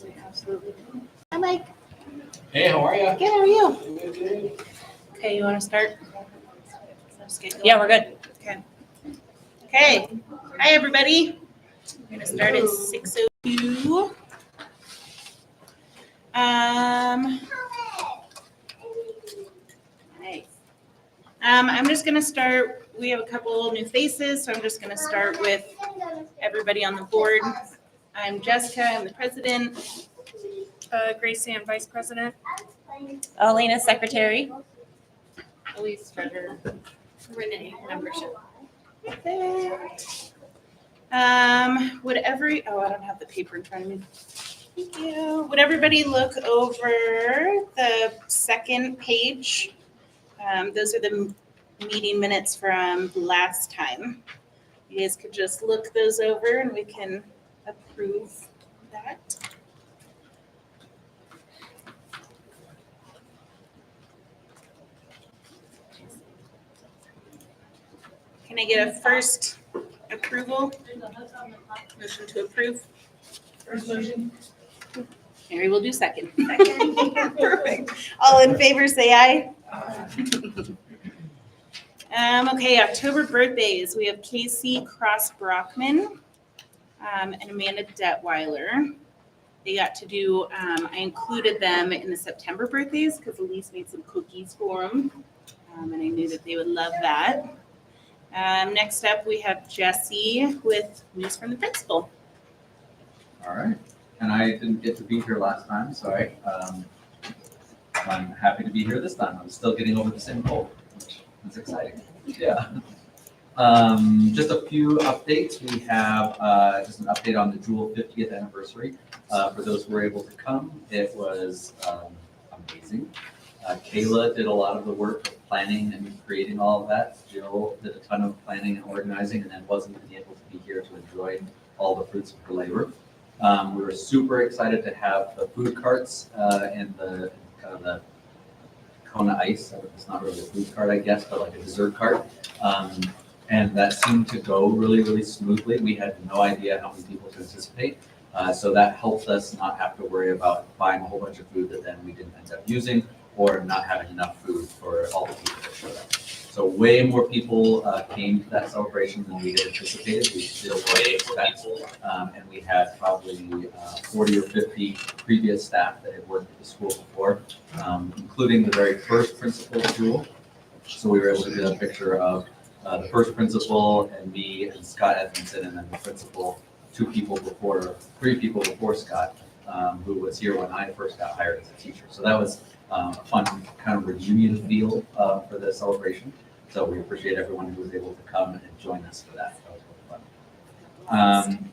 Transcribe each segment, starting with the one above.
Absolutely. Hi, Mike. Hey, how are you? Good, how are you? Okay, you want to start? Yeah, we're good. Okay. Okay. Hi, everybody. We're going to start at 6:02. Nice. I'm just going to start. We have a couple new faces, so I'm just going to start with everybody on the board. I'm Jessica. I'm the president. Gracie, I'm vice president. Alina, secretary. Elise, treasurer. Renee, membership. Perfect. I don't have the paper in front of me. Thank you. Would everybody look over the second page? Those are the meeting minutes from last time. You guys could just look those over and we can approve that. Can I get a first approval? Motion to approve. First motion. Mary will do second. Perfect. All in favor, say aye. Okay, October birthdays. We have Casey Cross Brockman and Amanda Detweiler. They got to do, I included them in the September birthdays because Elise made some cookies for them. And I knew that they would love that. Next up, we have Jesse with news from the principal. All right, and I didn't get to be here last time, so I'm happy to be here this time. I'm still getting over the same cold, which is exciting. Yeah. Just a few updates. We have just an update on the Jewel 50th anniversary. For those who were able to come, it was amazing. Kayla did a lot of the work of planning and creating all of that. Jill did a ton of planning and organizing and then wasn't even able to be here to enjoy all the fruits of her labor. We were super excited to have the food carts and the kind of the Kona ice. It's not really a food cart, I guess, but like a dessert cart. And that seemed to go really, really smoothly. We had no idea how many people to anticipate. So that helped us not have to worry about buying a whole bunch of food that then we didn't end up using or not having enough food for all the people that showed up. So way more people came to that celebration than we had anticipated. We did way expect, and we had probably 40 or 50 previous staff that had worked at the school before, including the very first principal of Jewel. So we were able to get a picture of the first principal and me and Scott Edmondson, and then the principal, three people before Scott, who was here when I first got hired as a teacher. So that was a fun kind of reunion feel for the celebration. So we appreciate everyone who was able to come and join us for that. That was really fun.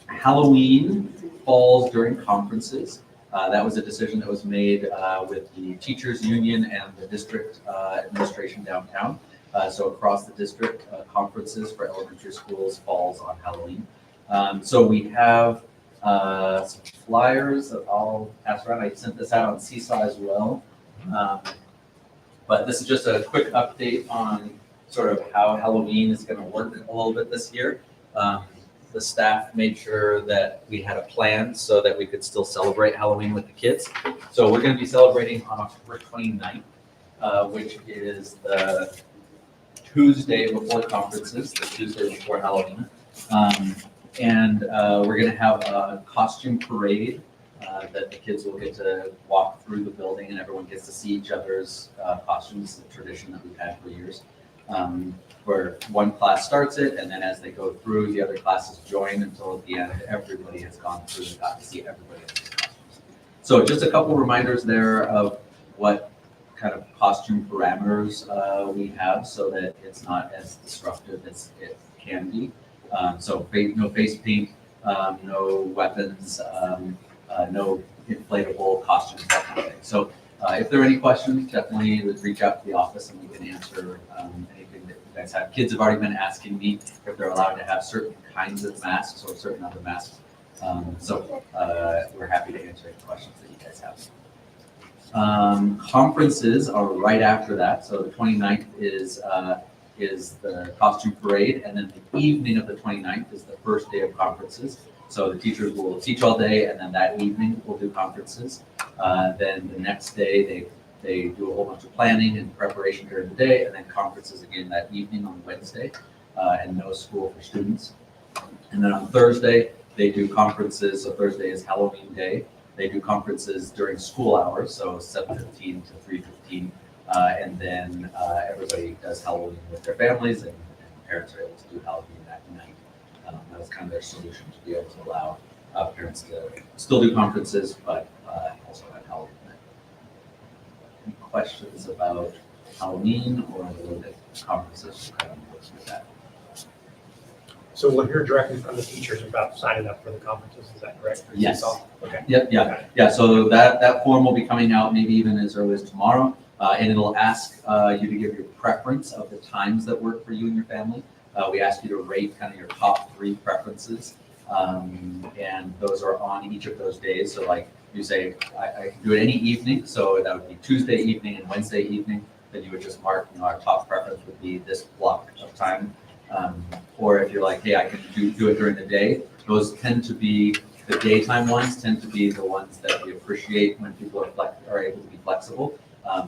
Halloween falls during conferences. That was a decision that was made with the teachers union and the district administration downtown. So across the district, conferences for elementary schools falls on Halloween. So we have some flyers that I'll pass around. I sent this out on Seesaw as well. But this is just a quick update on sort of how Halloween is going to work a little bit this year. The staff made sure that we had a plan so that we could still celebrate Halloween with the kids. So we're going to be celebrating on October 29th, which is the Tuesday before conferences, the Tuesday before Halloween. And we're going to have a costume parade that the kids will get to walk through the building and everyone gets to see each other's costumes, the tradition that we've had for years. Where one class starts it, and then as they go through, the other classes join until at the end, everybody has gone through and got to see everybody else's costumes. So just a couple reminders there of what kind of costume parameters we have so that it's not as disruptive as it can be. So no face paint, no weapons, no inflatable costumes, that kind of thing. So if there are any questions, definitely reach out to the office and we can answer anything that you guys have. Kids have already been asking me if they're allowed to have certain kinds of masks or certain other masks. So we're happy to answer any questions that you guys have. Conferences are right after that. So the 29th is the costume parade, and then the evening of the 29th is the first day of conferences. So the teachers will teach all day, and then that evening we'll do conferences. Then the next day, they do a whole bunch of planning and preparation during the day, and then conferences again that evening on Wednesday, and no school for students. And then on Thursday, they do conferences. So Thursday is Halloween day. They do conferences during school hours, so 7:15 to 3:15. And then everybody does Halloween with their families, and parents are able to do Halloween that night. That was kind of their solution to be able to allow parents to still do conferences, but also have Halloween night. Any questions about Halloween or the way that conferences kind of works with that? So we'll hear directly from the teachers about signing up for the conferences, is that correct? Or is Yes. this all- Okay. Yep, yeah. So that form will be coming out maybe even as early as tomorrow, and it'll ask you to give your preference of the times that work for you and your family. We ask you to rate kind of your top 3 preferences, and those are on each of those days. So like you say, I can do it any evening, so that would be Tuesday evening and Wednesday evening. Then you would just mark, our top preference would be this block of time. Or if you're like, hey, I can do it during the day, those tend to be the daytime ones, tend to be the ones that we appreciate when people are able to be flexible,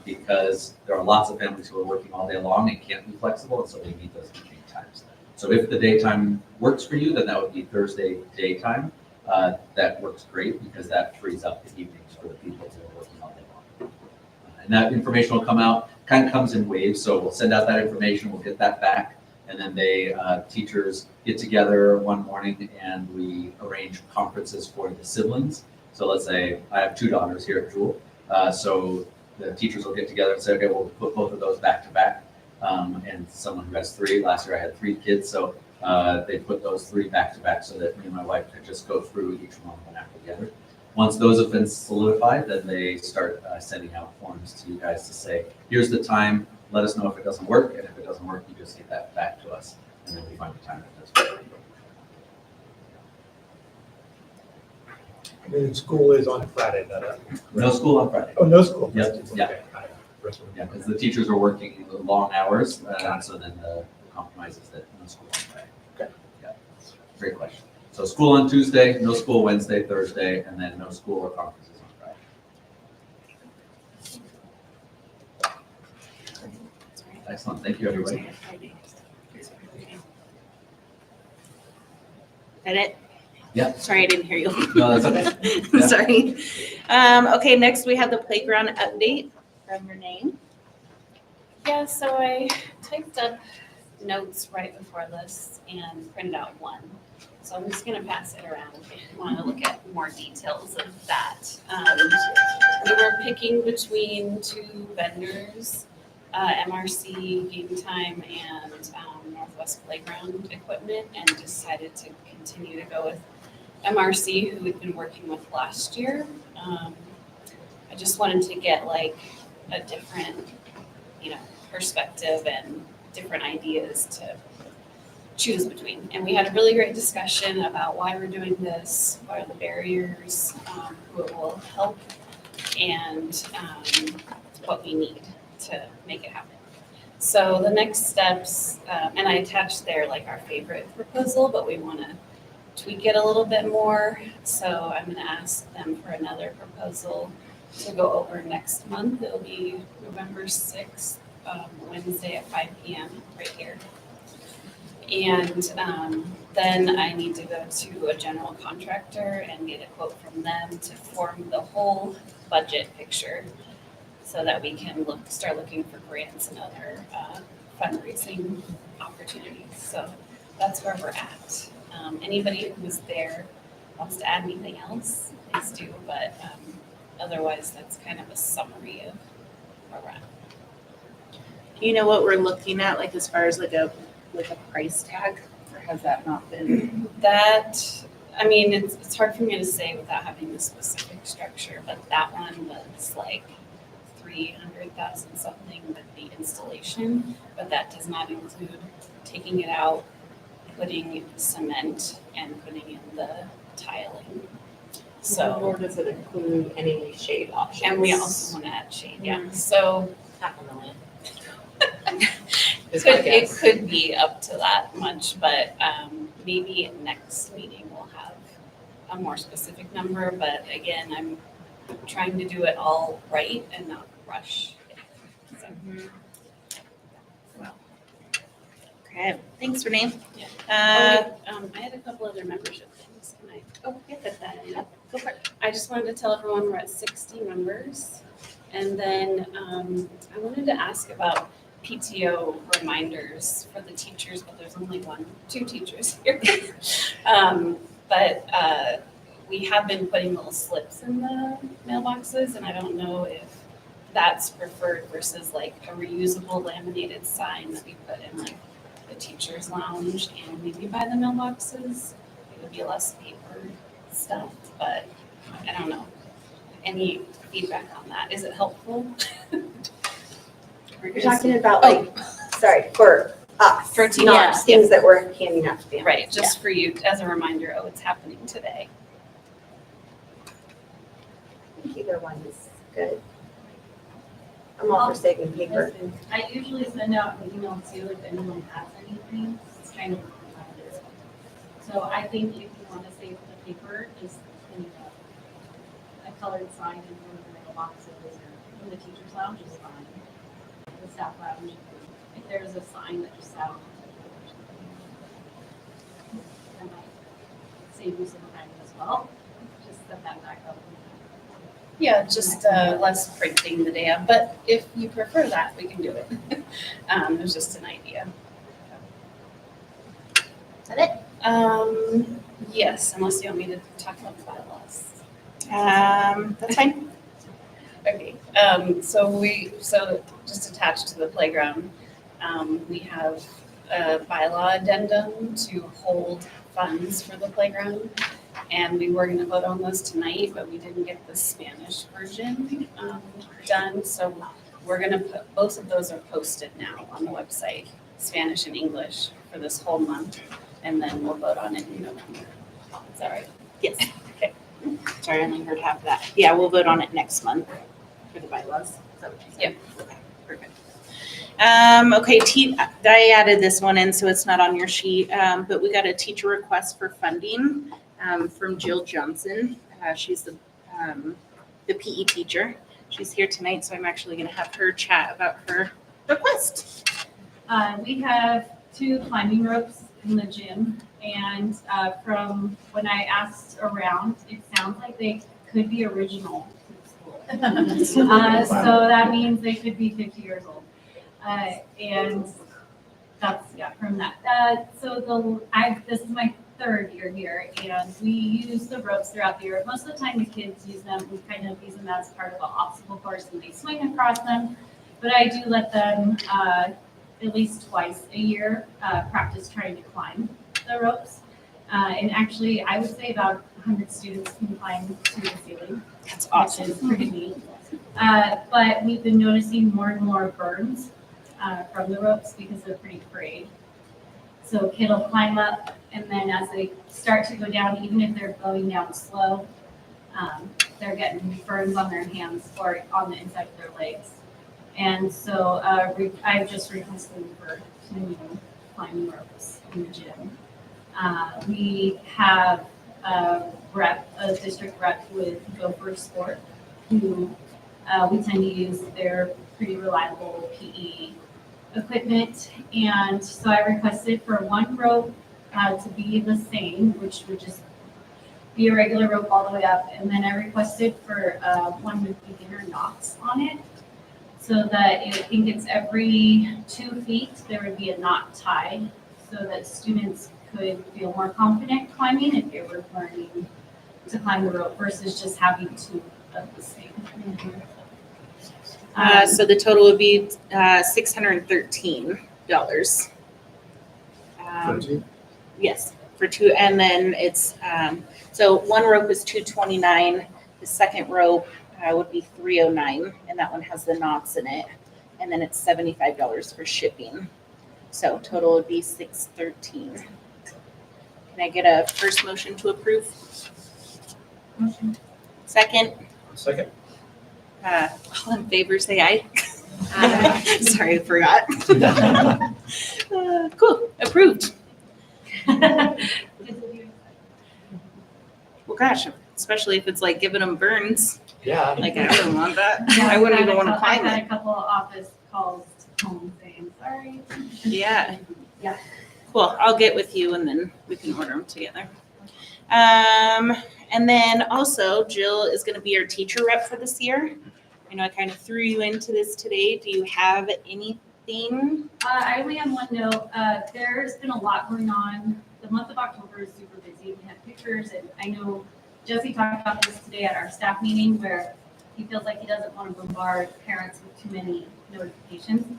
because there are lots of families who are working all day long and can't be flexible, and so they need those evening times. So if the daytime works for you, then that would be Thursday daytime. That works great because that frees up the evenings for the people who are working all day long. And that information will come out, kind of comes in waves, so we'll send out that information, we'll get that back. And then teachers get together one morning and we arrange conferences for the siblings. So let's say I have 2 daughters here at Jewel. So the teachers will get together and say, okay, we'll put both of those back to back. And someone who has 3, last year I had 3 kids. So they put those 3 back to back so that me and my wife could just go through each one of them after together. Once those have been solidified, then they start sending out forms to you guys to say, here's the time. Let us know if it doesn't work, and if it doesn't work, you just get that back to us, and then we find the time that does work. And then school is on Friday, that, No school on Friday. oh, no school? Yep, Okay, yeah. got it. Rest of Yeah, them. because the teachers are working long hours, so then the compromise is that no school on Friday. Okay. Yeah, great question. So school on Tuesday, no school Wednesday, Thursday, and then no school or conferences on Friday. Excellent, thank you, everybody. That it? Yeah. Sorry, I didn't hear you. No, that's okay. Yeah. Sorry. Okay, next we have the playground update from Renee. Yeah, so I typed up notes right before this and printed out one. So I'm just gonna pass it around if you want to look at more details of that. We were picking between 2 vendors, MRC Game Time and Northwest Playground Equipment, and decided to continue to go with MRC, who we'd been working with last year. I just wanted to get like a different, perspective and different ideas to choose between. And we had a really great discussion about why we're doing this, what are the barriers, who it will help, and what we need to make it happen. So the next steps, and I attached there like our favorite proposal, but we want to tweak it a little bit more. So I'm going to ask them for another proposal to go over next month. It'll be November 6th, Wednesday at 5 p.m. right here. And then I need to go to a general contractor and get a quote from them to form the whole budget picture so that we can start looking for grants and other fundraising opportunities. So that's where we're at. Anybody who's there wants to add anything else, please do, but otherwise that's kind of a summary of where we're at. Do you know what we're looking at, like as far as like a price tag, or has that not been? It's hard for me to say without having the specific structure, but that one was like 300,000 something with the installation, but that does not include taking it out, putting cement, and putting in the tiling. So, Nor does it include any shade options. and we also want to add shade, yeah. So $500,000. it could be up to that much, but maybe at next meeting we'll have a more specific number, but again, I'm trying to do it all right and not rush. So, Okay, thanks, Renee. Yeah. Uh, I had a couple other membership things. Can I fit that in? go for it. I just wanted to tell everyone we're at 60 members. And then I wanted to ask about PTO reminders for the teachers, but there's only two teachers here. But we have been putting little slips in the mailboxes, and I don't know if that's preferred versus like a reusable laminated sign that we put in like the teacher's lounge and maybe by the mailboxes. It would be less paper stuff, but I don't know. Any feedback on that? Is it helpful? You're talking about like, sorry, for us. For teachers, Not things that we're handing out to families. Right, just for you as a reminder, oh, it's happening today. I think either one is good. I'm all for saving paper. Listen, I usually send out an email too if anyone has anything, it's kind of a reminder. So I think if you want to save the paper, just putting a colored sign in one of the mailboxes or in the teacher's lounge is fine. The staff lounge, if there's a sign that just sat on the table, that might save you some time as well. Just set that back up. Yeah, just less printing the day of, but if you prefer that, we can do it. It was just an idea. Is that it? Yes, unless you want me to talk about the bylaws. That's fine. Okay, so just attached to the playground, we have a bylaw addendum to hold funds for the playground. And we were gonna vote on those tonight, but we didn't get the Spanish version done, so we're gonna put, both of those are posted now on the website, Spanish and English for this whole month, and then we'll vote on it in November. Is that right? Yes. Okay. Sorry, I only heard half of that. Yeah, we'll vote on it next month for the bylaws. Is that what you said? Yep. Okay, perfect. Okay, I added this one in, so it's not on your sheet, but we got a teacher request for funding from Jill Johnson. She's the PE teacher. She's here tonight, so I'm actually going to have her chat about her request. We have 2 climbing ropes in the gym, and from when I asked around, it sounds like they could be original to the school. So that means they could be 50 years old. And that's, from that. This is my 3rd year here, and we use the ropes throughout the year. Most of the time the kids use them, we kind of use them as part of an obstacle course and they swing across them. But I do let them at least twice a year practice trying to climb the ropes. And actually, I would say about 100 students can climb to the ceiling. That's Which is pretty neat. But we've been noticing more and more burns from the ropes because they're pretty frayed. So kid will climb up, and then as they start to go down, even if they're going down slow, they're getting burns on their hands or on the inside of their legs. And so I've just requested for 2 new climbing ropes in the gym. We have a district rep with Go for Sport, who we tend to use their pretty reliable PE equipment. And so I requested for 1 rope to be the same, which would just be a regular rope all the way up. And then I requested for 1 with beginner knots on it, so that I think it's every 2 feet, there would be a knot tied, so that students could feel more confident climbing if they were learning to climb the rope versus just having 2 of the same. So the total would be $613. Yes, for 2, and then it's so 1 rope is $229. The second rope would be $309, and that one has the knots in it, and then it's $75 for shipping. So total would be $613. Can I get a first motion to approve? Motion. Second? Second. All in favor, say aye. Sorry, I forgot. Cool, approved. What gosh, especially if it's like giving them burns. Yeah. Like I wouldn't want that. Yeah, I wouldn't I've even had want to climb I've had it. a couple of office calls home saying, sorry. Yeah. Yeah. Cool. I'll get with you and then we can order them together. And then also Jill is going to be our teacher rep for this year. I know I kind of threw you into this today. Do you have anything? I only have one note. There's been a lot going on. The month of October is super busy. We have pictures, and I know Jesse talked about this today at our staff meeting where he feels like he doesn't want to bombard parents with too many notifications.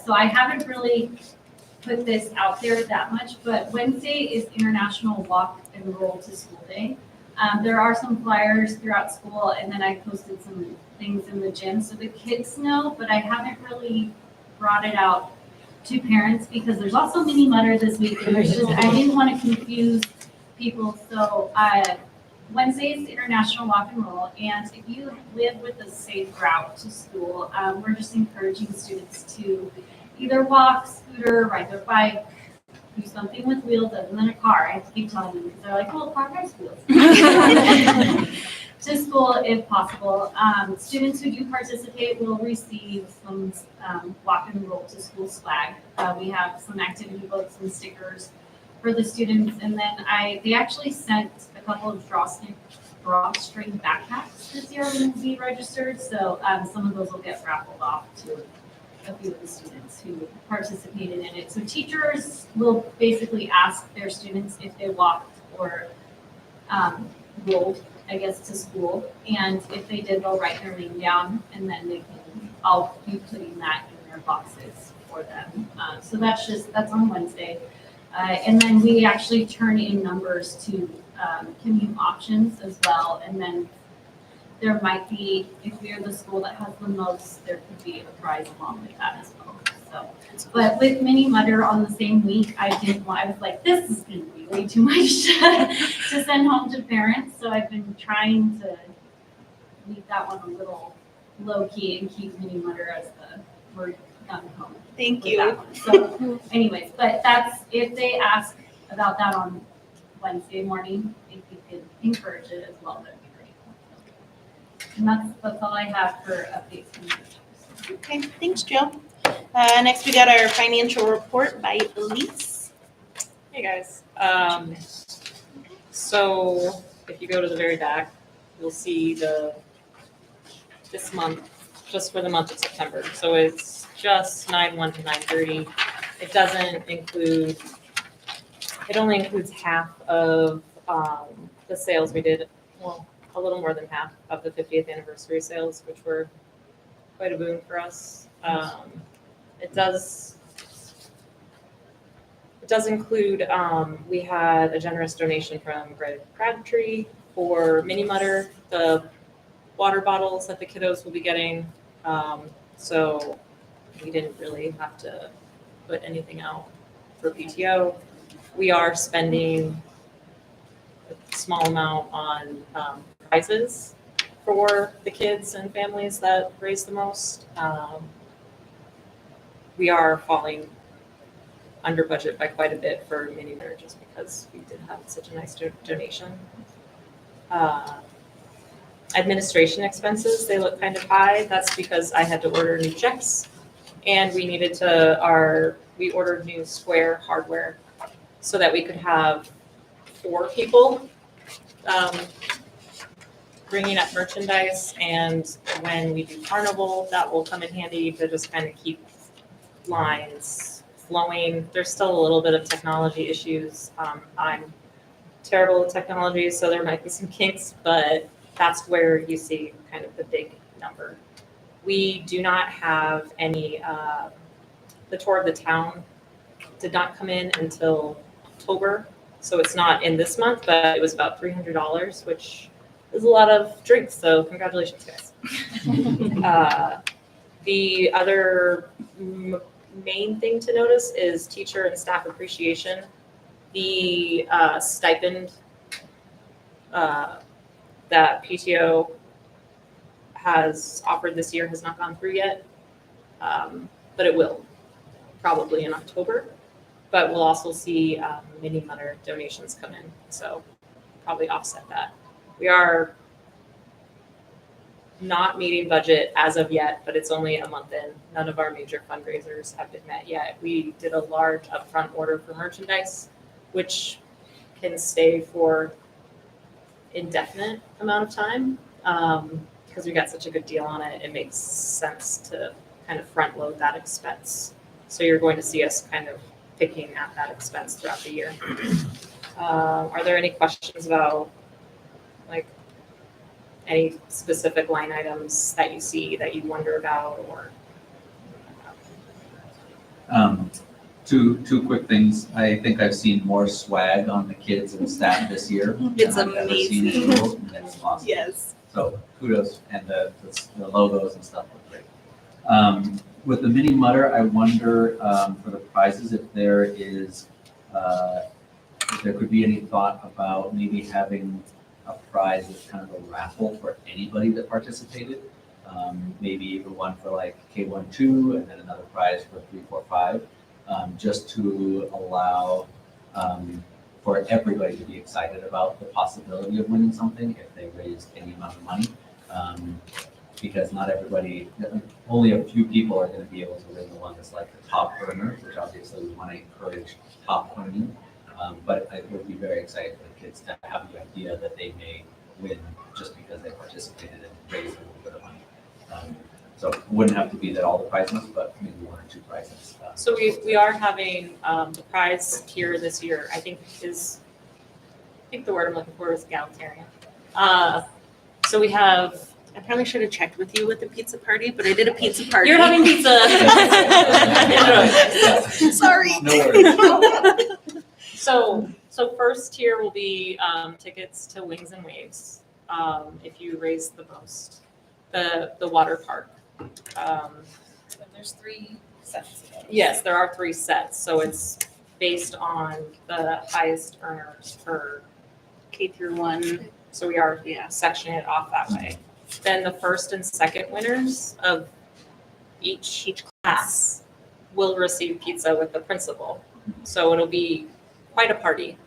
So I haven't really put this out there that much, but Wednesday is International Walk and Roll to School Day. There are some flyers throughout school, and then I posted some things in the gym so the kids know, but I haven't really brought it out to parents because there's also mini mutter this week, and there's just, I didn't want to confuse people. So Wednesday is International Walk and Roll, and if you live with a safe route to school, we're just encouraging students to either walk, scooter, ride their bike, do something with wheels other than a car. I have to keep telling them because they're like, well, car has wheels. To school if possible. Students who do participate will receive some walk and roll to school swag. We have some activity books and stickers for the students, and then they actually sent a couple of drawstring backpacks this year when we registered. So some of those will get raffled off to a few of the students who participated in it. So teachers will basically ask their students if they walked or rolled, I guess, to school. And if they did, they'll write their name down, and then I'll be putting that in their boxes for them. So that's on Wednesday. And then we actually turn in numbers to commute options as well. And then there might be, if we're the school that has the most, there could be a prize along with that as well. So, but with Mini Mutter on the same week, I was like, this is going to be way too much to send home to parents. So I've been trying to leave that one a little low key and keep Mini Mutter as the word done home. Thank with you. that one. So anyways, but that's, if they ask about that on Wednesday morning, if you could encourage it as well, that'd be great. And that's all I have for updates. Okay, thanks, Jill. Next, we got our financial report by Elise. Hey, guys. So if you go to the very back, you'll see this month, just for the month of September. So it's just 9/1 to 9/30. It doesn't include, it only includes half of the sales we did, well, a little more than half of the 50th anniversary sales, which were quite a boon for us. It does include, we had a generous donation from Greg Crabtree for Mini Mutter, the water bottles that the kiddos will be getting. So we didn't really have to put anything out for PTO. We are spending a small amount on prizes for the kids and families that raise the most. We are falling under budget by quite a bit for Mini Mutter just because we did have such a nice donation. Administration expenses, they look kind of high. That's because I had to order new checks and we needed we ordered new Square hardware so that we could have 4 people bringing up merchandise. And when we do carnival, that will come in handy to just kind of keep lines flowing. There's still a little bit of technology issues. I'm terrible at technology, so there might be some kinks, but that's where you see kind of the big number. We do not have any, the tour of the town did not come in until October, so it's not in this month, but it was about $300, which is a lot of drinks, so congratulations, guys. The other main thing to notice is teacher and staff appreciation. The stipend that PTO has offered this year has not gone through yet, but it will probably in October. But we'll also see Mini Mutter donations come in, so probably offset that. We are not meeting budget as of yet, but it's only a month in. None of our major fundraisers have been met yet. We did a large upfront order for merchandise, which can stay for indefinite amount of time. Because we got such a good deal on it, it makes sense to kind of front load that expense. So you're going to see us kind of picking at that expense throughout the year. Are there any questions about like any specific line items that you see that you wonder about or? Two quick things. I think I've seen more swag on the kids and staff this year than It's I've ever seen in amazing. schools, and it's awesome. Yes. So kudos, and the logos and stuff look great. With the mini mutter, I wonder for the prizes if there is, if there could be any thought about maybe having a prize that's kind of a raffle for anybody that participated. Maybe even one for like K1, 2, and then another prize for 3, 4, 5, just to allow for everybody to be excited about the possibility of winning something if they raise any amount of money. Because not everybody, only a few people are going to be able to win the one that's like the top earner, which obviously we want to encourage top earning. But I would be very excited for the kids to have the idea that they may win just because they participated and raised a little bit of money. So it wouldn't have to be that all the prizes, but maybe 1 or 2 prizes. So we are having the prize tier this year, I think the word I'm looking for is egalitarian. So we have. I probably should have checked with you with the pizza party, but I did a pizza party. You're having pizza. Sorry. No worries. So first tier will be tickets to Wings and Waves, if you raise the most. The water park. There's 3 sets. Yes, there are 3 sets, so it's based on the highest earners per. K through 1. So we are sectioning it off that way. Then the first and second winners of each class will receive pizza with the principal. So it'll be quite a party.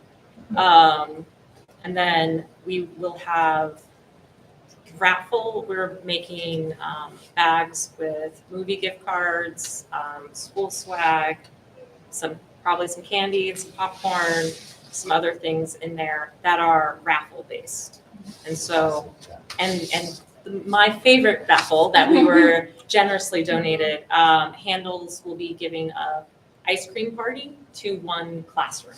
And then we will have raffle. We're making bags with movie gift cards, school swag, probably some candy, some popcorn, some other things in there that are raffle based. And so, and my favorite raffle that we were generously donated, Handles will be giving a ice cream party to 1 classroom.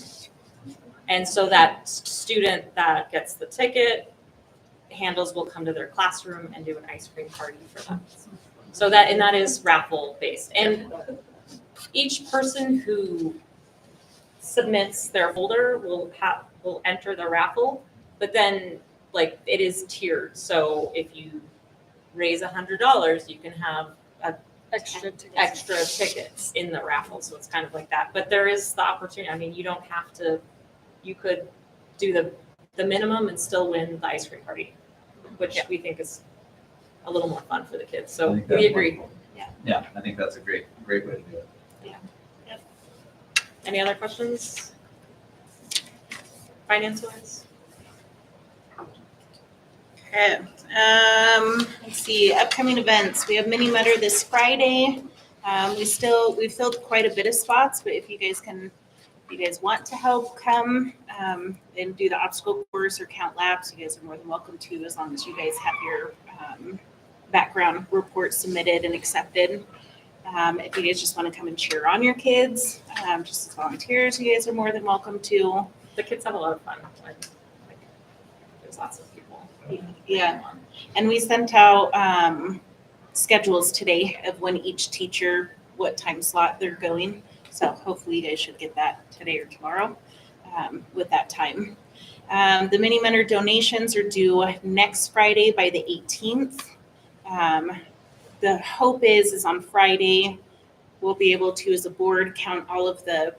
And so that student that gets the ticket, Handles will come to their classroom and do an ice cream party for them. So that is raffle based. And each person who submits their folder will enter the raffle, but then like it is tiered. So if you raise $100, you can have extra tickets in the raffle. So it's kind of like that. But there is the opportunity. I mean, you don't have to. You could do the minimum and still win the ice cream party, which we think is a little more fun for the kids. So we agree. Yeah, I think that's a great way to do it. Any other questions? Finance-wise? Okay. Let's see, upcoming events. We have Mini Mutter this Friday. We've filled quite a bit of spots, but if you guys want to help come and do the obstacle course or count laps, you guys are more than welcome to, as long as you guys have your background report submitted and accepted. If you guys just want to come and cheer on your kids, just as volunteers, you guys are more than welcome to. The kids have a lot of fun. Like, there's lots of people. Yeah. And we sent out schedules today of when each teacher, what time slot they're going. So hopefully you guys should get that today or tomorrow with that time. The Mini Mentor donations are due next Friday by the 18th. The hope is on Friday, we'll be able to, as a board, count all of the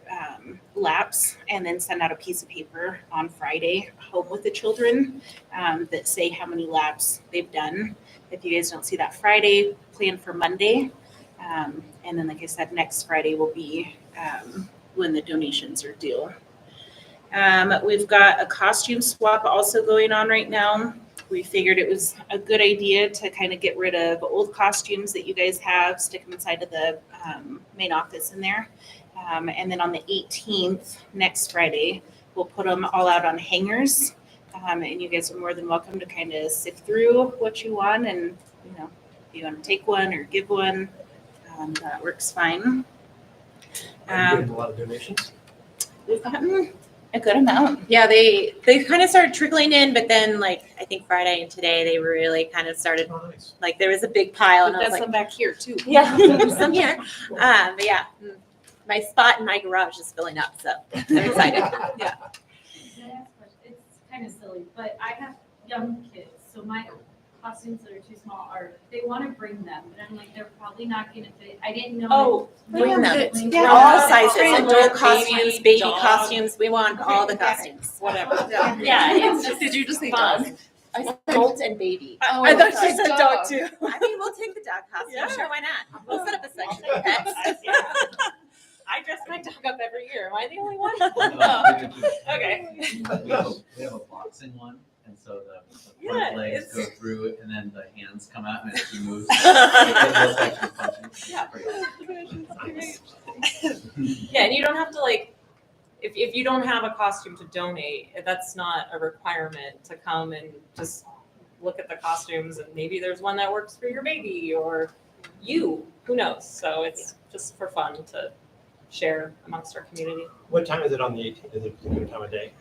laps and then send out a piece of paper on Friday home with the children that say how many laps they've done. If you guys don't see that Friday, plan for Monday. And then, like I said, next Friday will be when the donations are due. We've got a costume swap also going on right now. We figured it was a good idea to kind of get rid of old costumes that you guys have, stick them inside of the main office in there. And then on the 18th, next Friday, we'll put them all out on hangers. And you guys are more than welcome to kind of sift through what you want, and if you want to take one or give one, that works fine. Are you getting a lot of donations? We've gotten a good amount. Yeah, they kind of started trickling in, but then like I think Friday and today they really kind of started, Oh, nice. like there was a big pile and We've I got was like, some back here too. yeah, there's some here. But yeah, my spot in my garage is filling up, so I'm excited. Can I ask a question? It's kind of silly, but I have young kids, so my costumes that are too small they want to bring them, but I'm like, they're probably not gonna fit. I didn't know. Oh, bring them. Yeah. All sizes, Friend, adult baby, costumes, baby dog. costumes, we want all the costumes. Whatever. Yeah, it's just Did you just say fun. dog? adult and baby. Oh, I thought sorry. she said dog too. I mean, we'll take the dog costume, Yeah. sure, why not? We'll set up a section for pets. I dress my dog up every year. Am I the only one? Okay. We have a boxing one, and so the Yeah, front legs it's- go through it, and then the hands come out, and she moves. It looks like she's punching. Yeah, and you don't have to like, if you don't have a costume to donate, that's not a requirement to come and just look at the costumes and maybe there's one that works for your baby or you, who knows? So it's just for fun to share amongst our community. What time is it on the 18th? Is it a good time of day?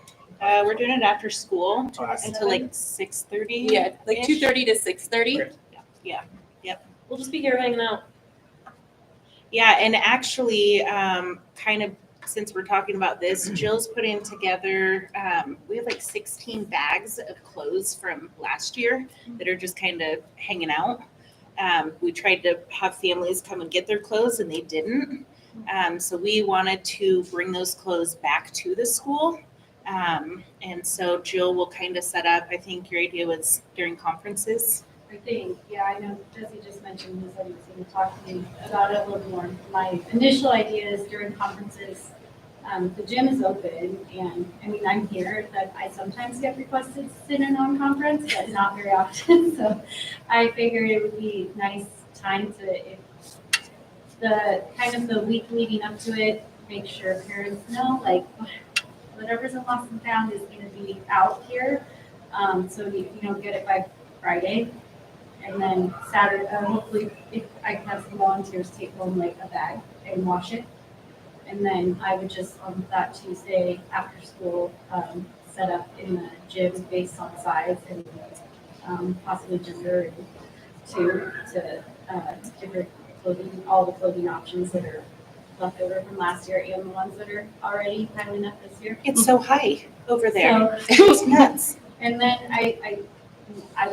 We're doing it after school Oh, that's- until like 6:30. Yeah, like 2:30 to 6:30. We'll just be here hanging out. Yeah, and actually, kind of since we're talking about this, Jill's putting together, we have like 16 bags of clothes from last year that are just kind of hanging out. We tried to have families come and get their clothes and they didn't. So we wanted to bring those clothes back to the school. And so Jill will kind of set up, I think your idea was during conferences. I think, yeah, I know Jesse just mentioned this, and was going to talk to me about it a little more. My initial idea is during conferences, the gym is open, and I mean, I'm here, that I sometimes get requested to sit in on conference, but not very often, so I figured it would be nice time to, if the, kind of the week leading up to it, make sure parents know, like, whatever's in Lost and Found is gonna be out here, so you get it by Friday. And then Saturday, hopefully, if I can have some volunteers take home like a bag and wash it. And then I would just on that Tuesday after school, set up in the gym based on size and possibly gender to different clothing, all the clothing options that are left over from last year and the ones that are already piling up this year. It's so high over there. So- It goes nuts. And then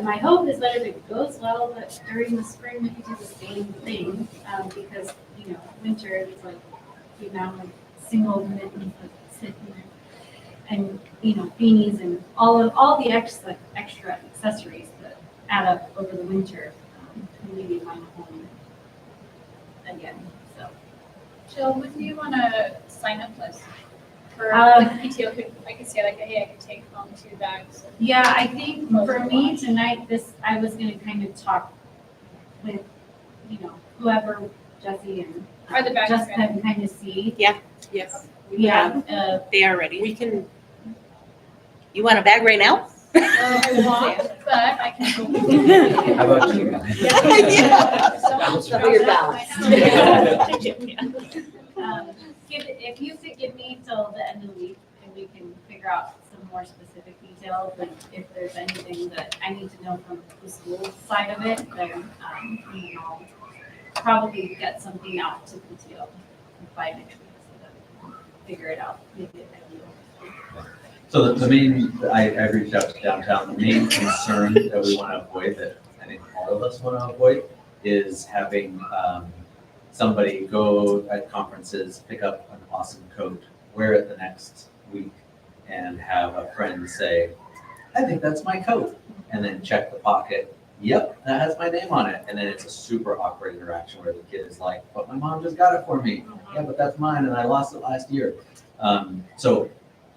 my hope is that if it goes well, that during the spring we could do the same thing, because, winter is like, the amount of single mittens that sit in there. And, beanies and all the extra accessories that add up over the winter, can maybe find a home again, so. Jill, would you want to sign up list for Um, like PTO? I could say like, hey, I could take home 2 bags. Yeah, I think for me tonight, I was gonna kind of talk with, whoever Jesse and Are the bags Jessica ready? and kind of see. Yes. Yeah, They are ready. We can, You want a bag right now? I want, but I can. How about you? Double your balance. If you could give me till the end of the week, and we can figure out some more specific details, and if there's anything that I need to know from the school side of it, then, I'll probably get something out to PTO by next week, so that we can figure it out, make it ideal. So the main, I reached out to downtown, the main concern that we want to avoid, that I think all of us want to avoid, is having somebody go at conferences, pick up an awesome coat, wear it the next week, and have a friend say, I think that's my coat, and then check the pocket, yep, that has my name on it, and then it's a super awkward interaction where the kid is like, but my mom just got it for me, yeah, but that's mine, and I lost it last year. So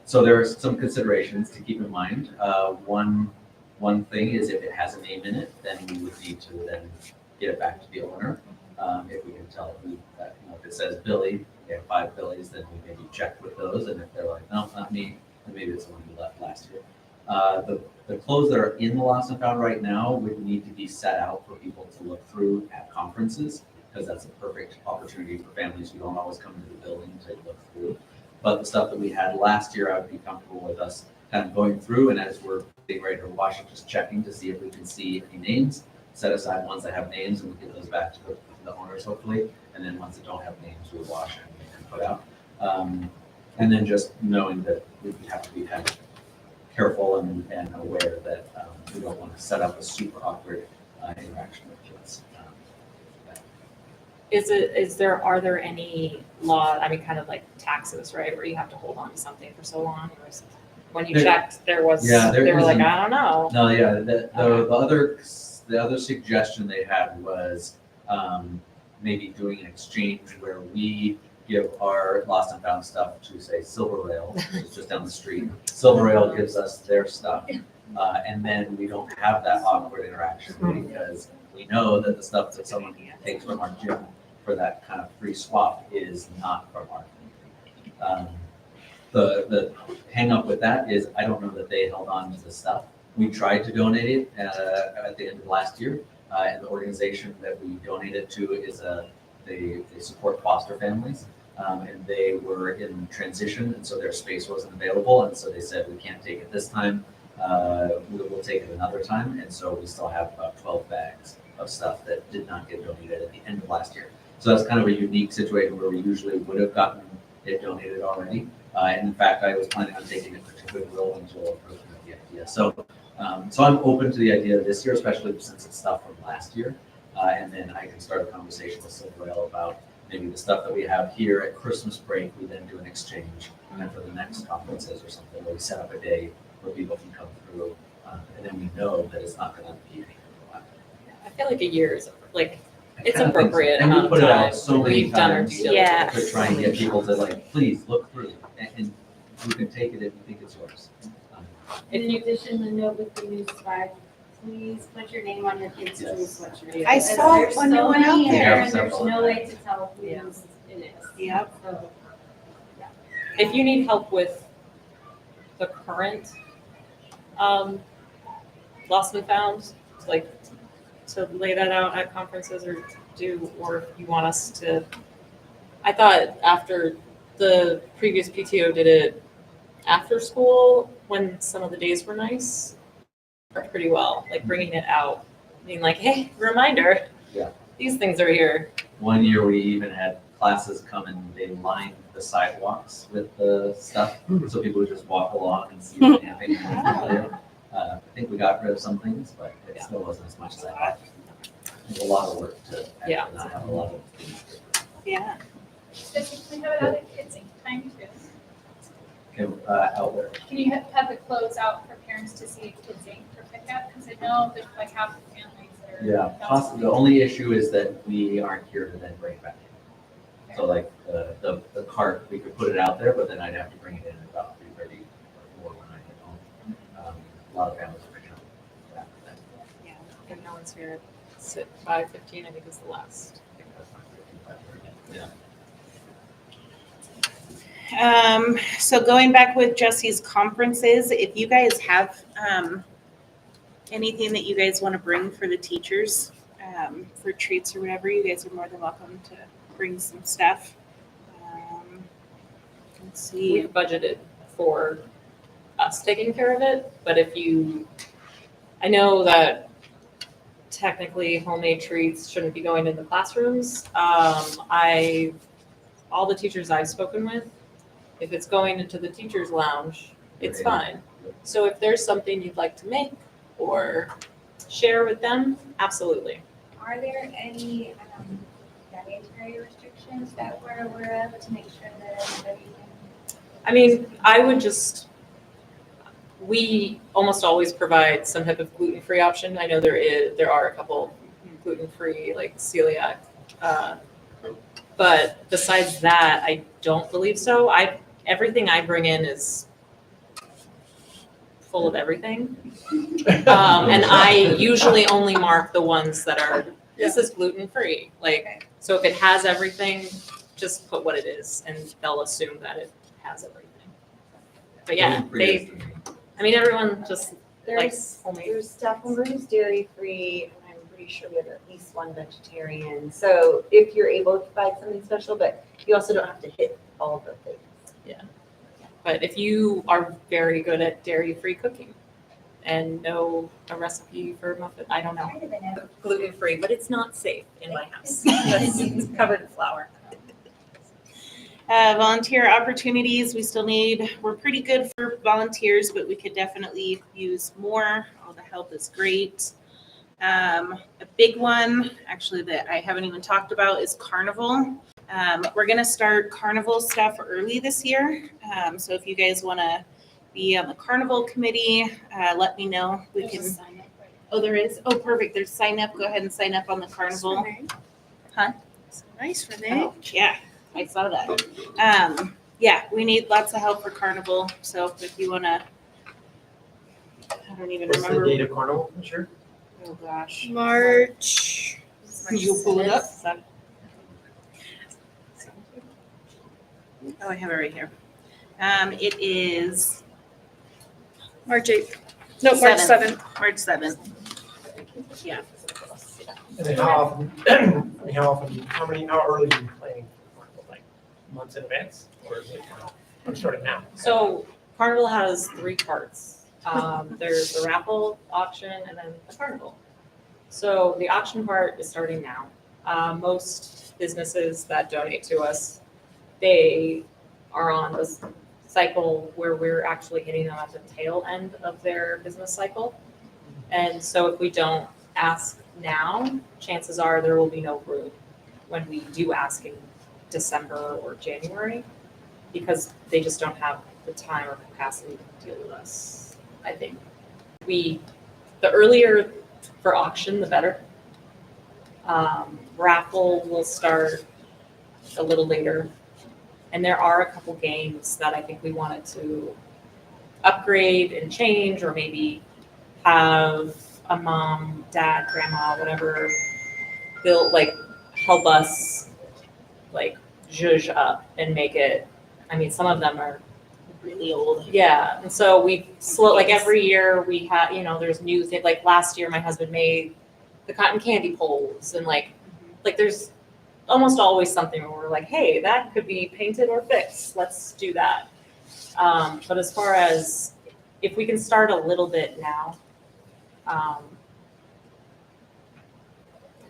So there are some considerations to keep in mind. One thing is if it has a name in it, then we would need to then get it back to the owner. If we can tell who, if it says Billy, we have 5 Billies, then we maybe check with those, and if they're like, no, not me, then maybe it's the one who left last year. The clothes that are in the Lost and Found right now would need to be set out for people to look through at conferences, because that's a perfect opportunity for families who don't always come into the building to look through. But the stuff that we had last year, I would be comfortable with us kind of going through, and as we're getting ready to wash it, just checking to see if we can see any names, set aside ones that have names, and we get those back to the owners hopefully, and then ones that don't have names, we wash and put out. And then just knowing that we have to be kind of careful and aware that we don't want to set up a super awkward interaction with kids. Are there any law, I mean, kind of like taxes, right, where you have to hold on to something for so long? Or is it, when you checked, they were like, I don't know. No, yeah, the other suggestion they had was maybe doing an exchange where we give our Lost and Found stuff to, say, Silver Rail, which is just down the street. Silver Rail gives us their stuff, and then we don't have that awkward interaction because we know that the stuff that someone takes from our gym for that kind of free swap is not from our community. The hang up with that is I don't know that they held on to the stuff. We tried to donate it at the end of last year, and the organization that we donated to is they support foster families, and they were in transition, and so their space wasn't available, and so they said we can't take it this time. We'll take it another time, and so we still have about 12 bags of stuff that did not get donated at the end of last year. So that's kind of a unique situation where we usually would have gotten it donated already. And in fact, I was planning on taking it to Goodwill until the idea. So I'm open to the idea this year, especially since it's stuff from last year. And then I can start a conversation with Silver Rail about maybe the stuff that we have here at Christmas break, we then do an exchange. And for the next conferences or something, where we set up a day where people can come through. And then we know that it's not going to be anything for a while. I feel like a year is like, I it's kinda think so. appropriate And we amount of put it out time. so many We've done our times. due diligence. Yeah. To try and get people to like, please look through, and you can take it if you think it's yours. In addition, the note with the new swag, please put your name on your kids' Yes. new sweatshirt. I Because saw there's one new so one out many in there. And there's Several. no way to tell who Yeah. it is. Yep. So, If you need help with the current Lost and Found, like to lay that out at conferences or if you want us to, I thought after the previous PTO did it after school when some of the days were nice, worked pretty well, like bringing it out, being like, hey, reminder, Yeah. these things are here. One year we even had classes come and they lined the sidewalks with the stuff, so people would just walk along and see if anything was there. I think we got rid of some things, but it still wasn't as much as I thought. There's a lot of work to Yeah. not have a lot of things. Yeah. Specifically, have it out at kids' time too. Out there. Can you have the clothes out for parents to see kids ink for pickup? Because I know there's like half the families that are. Yeah, possibly. The only issue is that we aren't here to then bring it back in. So like the cart, we could put it out there, but then I'd have to bring it in at about 3:30 or 4 when I get home. A lot of families are picking up that. Yeah, and no one's here. It's at 5:15, I think is the last. Yeah. So going back with Jesse's conferences, if you guys have anything that you guys want to bring for the teachers, for treats or whatever, you guys are more than welcome to bring some stuff. Let's see. We've budgeted for us taking care of it, but I know that technically homemade treats shouldn't be going in the classrooms. All the teachers I've spoken with, if it's going into the teacher's lounge, it's fine. So if there's something you'd like to make or share with them, absolutely. Are there any dietary restrictions that we're aware of to make sure that everybody can? I mean, we almost always provide some type of gluten-free option. I know there are a couple gluten-free, like celiac. But besides that, I don't believe so. Everything I bring in is full of everything. And I usually only mark the ones that are, this is gluten-free. Like, so if it has everything, just put what it is and they'll assume that it has everything. But yeah, Gluten-free is they, the main. I mean, everyone just There's, likes homemade. there's staff members who's dairy free, and I'm pretty sure we have at least one vegetarian. So if you're able to provide something special, but you also don't have to hit all of the things. But if you are very good at dairy-free cooking and know a recipe for muffin, I don't know, Kind of an gluten-free, but it's not safe in my house. It's covered in flour. Volunteer opportunities, we're pretty good for volunteers, but we could definitely use more. All the help is great. A big one, actually, that I haven't even talked about is carnival. We're gonna start carnival stuff early this year. So if you guys wanna be on the carnival committee, let me know. We can, oh, there is, oh, perfect, there's sign up. Go ahead and sign up on the carnival. Huh? Nice, Oh, yeah, I saw that. Yeah, we need lots of help for carnival, so if you wanna, I don't even What's the remember. date of carnival this year? Oh, gosh. March. You'll pull it up? Oh, I have it right here. It is March 8th. No, March 7th. March 7th. Yeah. And then how early are you planning for carnival? Like months in advance? Or is it, I'm starting now? So carnival has 3 parts. There's the raffle, auction, and then the carnival. So the auction part is starting now. Most businesses that donate to us, they are on this cycle where we're actually hitting them at the tail end of their business cycle. And so if we don't ask now, chances are there will be no room when we do ask in December or January, because they just don't have the time or capacity to deal with us, I think. The earlier for auction, the better. Raffle will start a little later. And there are a couple games that I think we wanted to upgrade and change, or maybe have a mom, dad, grandma, whatever, they'll like help us like zhuzh up and make it. I mean, some of them are Really old. yeah, and so we like every year we have, there's new things. Like last year, my husband made the cotton candy poles, and like there's almost always something where we're like, hey, that could be painted or fixed. Let's do that. But as far as if we can start a little bit now, I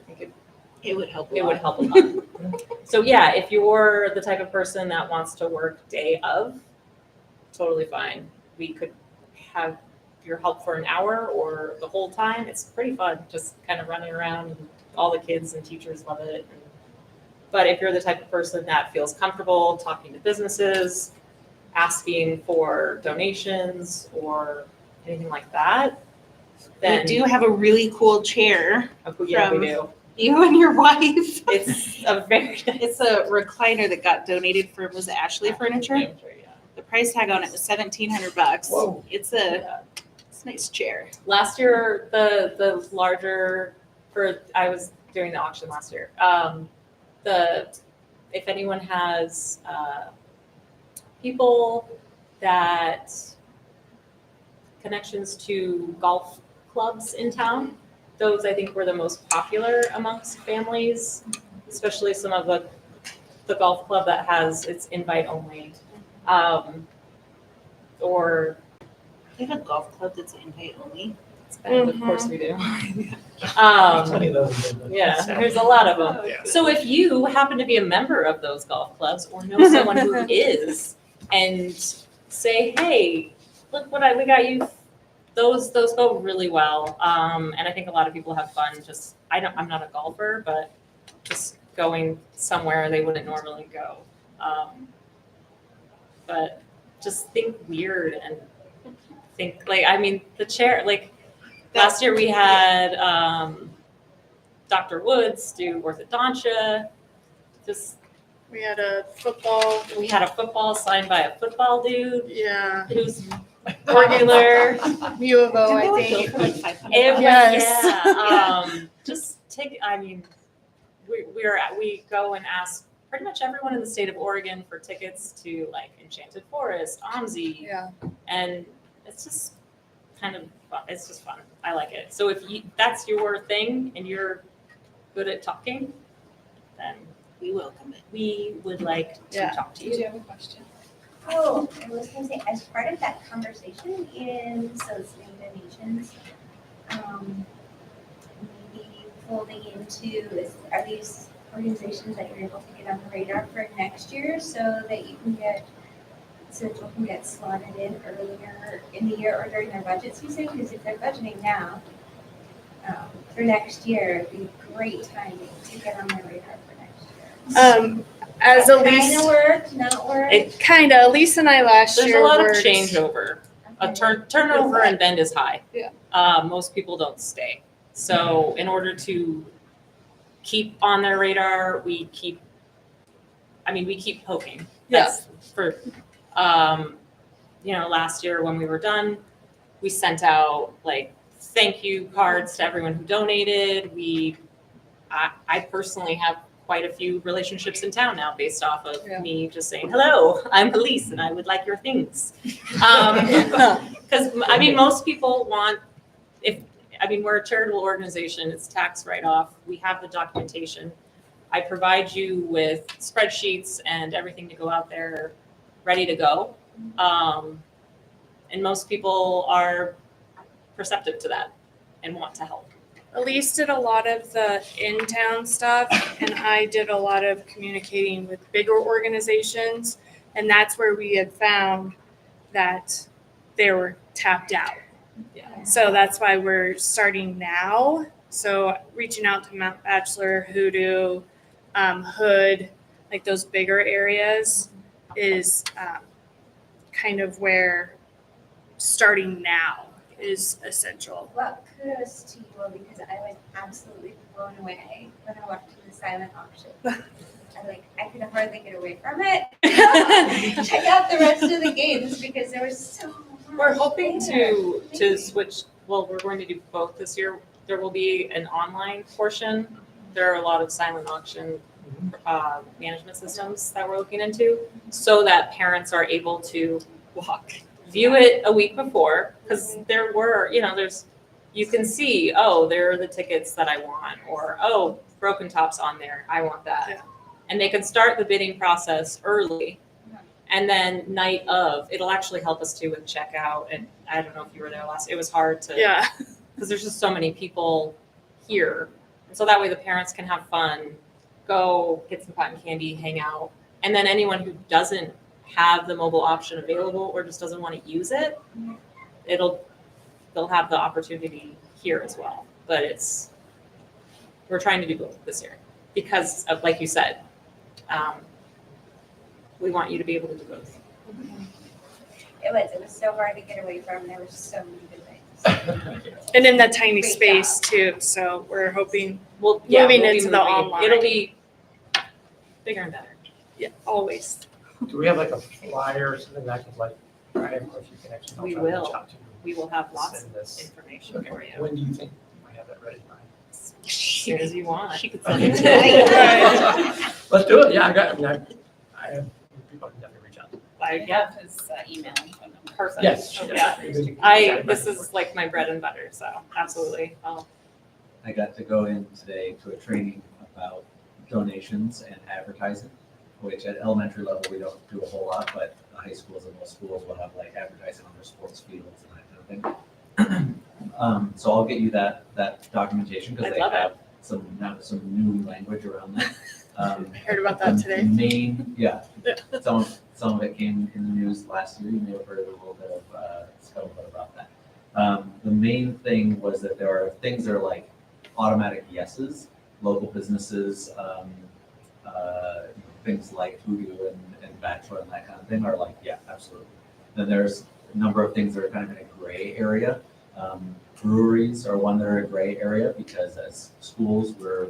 think It would help a it lot. would help a lot. So yeah, if you're the type of person that wants to work day of, totally fine. We could have your help for an hour or the whole time. It's pretty fun, just kind of running around. And all the kids and teachers love it. But if you're the type of person that feels comfortable talking to businesses, asking for donations or anything like that, then We do have a really cool chair. yeah, we from- do. You and your wife. It's a very It's a recliner that got donated from, was it Ashley Furniture? Yeah. The price tag on it was $1,700. Whoa. It's a nice chair. Last year, the larger I was doing the auction last year. If anyone has people that connections to golf clubs in town, those I think were the most popular amongst families, especially some of the golf club that has its invite only. Or They have a golf club that's invite only. of course we do. Plenty of those in the- Yeah, there's a lot of them. Yeah. So if you happen to be a member of those golf clubs or know someone who is, and say, hey, look what we got you, those go really well. And I think a lot of people have fun. Just I'm not a golfer, but just going somewhere they wouldn't normally go. But just think weird and think the chair, last year we had Dr. Woods do orthodontia. We had a football. We had a football signed by a football dude Yeah. who's Regular, U of O, Didn't they I like go think. for like 500? Yes. Yeah, just take, I mean, we go and ask pretty much everyone in the state of Oregon for tickets to like Enchanted Forest, OMSI, Yeah. and it's just kind of fun. It's just fun. I like it. So if that's your thing and you're good at talking, then We welcome it. we would like to Yeah. talk to Did you you. have a question? Oh, I was gonna say, as part of that conversation in soliciting donations, maybe folding into, are these organizations that you're able to get on the radar for next year so that you can get, so that you can get slotted in earlier in the year or during their budget season? Because if they're budgeting now, for next year, it'd be great timing to get on their radar for next year. As Kind Elise, of worked, not worked. It, kinda, Elise and I last there's year a lot of worked. changeover. A Okay. turnover and bend is high. Yeah. Most people don't stay. So in order to keep on their radar, we keep poking. That's for, last year when we were done, we sent out like thank you cards to everyone who donated. I personally have quite a few relationships in town now based off of me just saying, hello, I'm Elise and I would like your things. Because, most people want, we're a charitable organization, it's tax write-off, we have the documentation. I provide you with spreadsheets and everything to go out there ready to go. And most people are perceptive to that and want to help. Elise did a lot of the in-town stuff, and I did a lot of communicating with bigger organizations, and that's where we had found that they were tapped out. Yeah. So that's why we're starting now. So reaching out to Mount Bachelor, Hoodoo, Hood, like those bigger areas is kind of where starting now is essential. Well, kudos to you all because I was absolutely blown away when I walked to the silent auction. I could hardly get away from it. Check out the rest of the games because there was so much. We're hoping there. to switch, well, we're going to do both this year. There will be an online portion. There are a lot of silent auction management systems that we're looking into so that parents are able to view it a week before, because there were, you can see, oh, there are the tickets that I want, or, oh, Broken Top's on there, I want that. Yeah. And they can start the bidding process early. And then night of, it'll actually help us too with checkout. And I don't know if you were there it was hard to, Yeah. because there's just so many people here. And so that way the parents can have fun, go get some cotton candy, hang out. And then anyone who doesn't have the mobile option available or just doesn't want to use it, they'll have the opportunity here as well. But we're trying to do both this year because of, like you said, we want you to be able to do both. It was so hard to get away from. There were so many good things. And in that tiny Great space too. So we're hoping Moving Moving into the moving. online. It'll be bigger and better. always. Do we have like a flyer or something that I could I have a few connections. I'll We try to reach will. out to. We will have lots Send of this. information for you When do you think we might have that ready by? as soon as you want. She could Okay. send it to Let's do it. Yeah, I have people I can definitely reach out to. I have his email and phone number. Perfect. Yes. Yeah. This is like my bread and butter, so absolutely. I got to go in today to a training about donations and advertising, which at elementary level, we don't do a whole lot, but the high schools and most schools will have like advertising on their sports fields and that kind of thing. So I'll get you that documentation because I'd they love have some new language around that. I heard about that The today. main, some of it came in the news last year. You may have heard a little bit of scuttlebutt about that. The main thing was that there are things that are like automatic yeses. Local businesses, things like Hoodoo and Bachelor and that kind of thing are like, yeah, absolutely. Then there's a number of things that are kind of in a gray area. Breweries are one that are a gray area because as schools, we're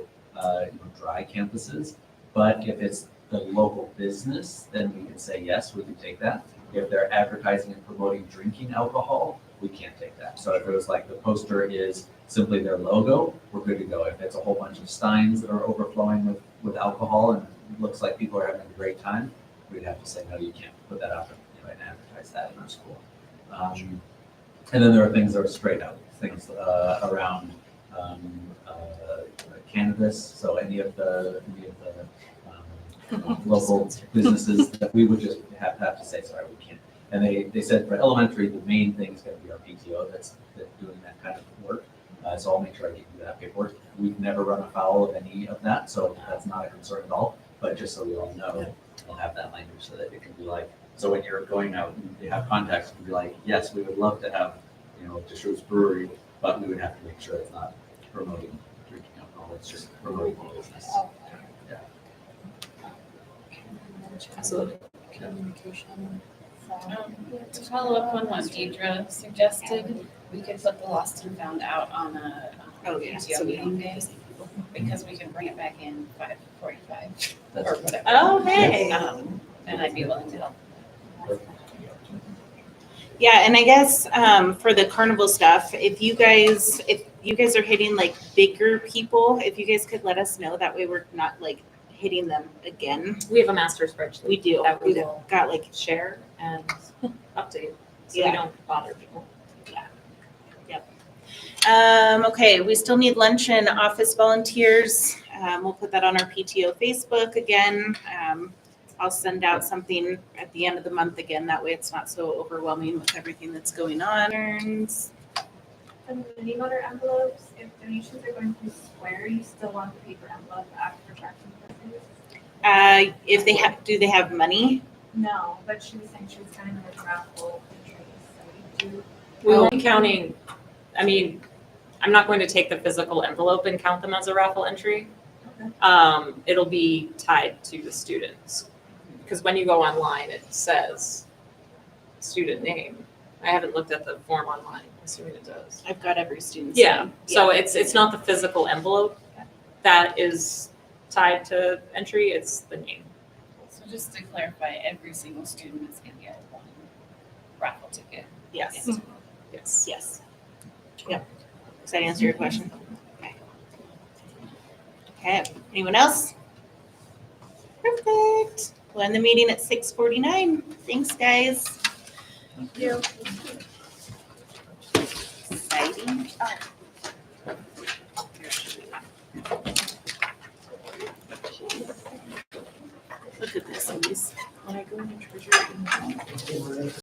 dry campuses. But if it's the local business, then we can say, yes, we can take that. If they're advertising and promoting drinking alcohol, we can't take that. So if it was like the poster is simply their logo, we're good to go. If it's a whole bunch of steins that are overflowing with alcohol and it looks like people are having a great time, we'd have to say, no, you can't put that up and advertise that in our school. And then there are things that are straight out, things around cannabis. So any of the local businesses that we would just have to say, sorry, we can't. And they said for elementary, the main thing is going to be our PTO that's doing that kind of work. So I'll make sure I get you that paperwork. We've never run afoul of any of that, so that's not a concern at all. But just so we all know, we'll have that language so that it can be like, so when you're going out and you have contacts, you can be like, yes, we would love to have, Deschutes Brewery, but we would have to make sure it's not promoting drinking alcohol. It's just promoting the business. Yeah. Absolutely. To follow up on what Deidre suggested, we could put the lost and found out on a PTO meeting day, because we can bring it back in 5:45 or whatever. Oh, hey. And I'd be willing to help. Yeah, and I guess for the carnival stuff, if you guys are hitting like bigger people, if you guys could let us know, that way we're not like hitting them again. We have a master spreadsheet. We do. That we We've will got like, share and update, so Yeah. we don't bother people. okay, we still need lunch and office volunteers. We'll put that on our PTO Facebook again. I'll send out something at the end of the month again. That way it's not so overwhelming with everything that's going on. And the money order envelopes, if donations are going through Square, you still want the paper envelope after tracking purposes? If they have, do they have money? No, but she was saying she was kind of like raffle entries, so you do. We won't be counting, I'm not going to take the physical envelope and count them as a raffle entry. Okay. It'll be tied to the students. Because when you go online, it says student name. I haven't looked at the form online, assuming it does. I've got every student's Yeah, name. so it's not the physical envelope that is tied to entry, it's the name. So just to clarify, every single student is going to get one raffle ticket. Yes. Yes. Yes. Yep. Does that answer your question? Okay. Okay, anyone else? Perfect. We'll end the meeting at 6:49. Thanks, guys. Thank you. Exciting. Look at this, Elise. When I go into treasure.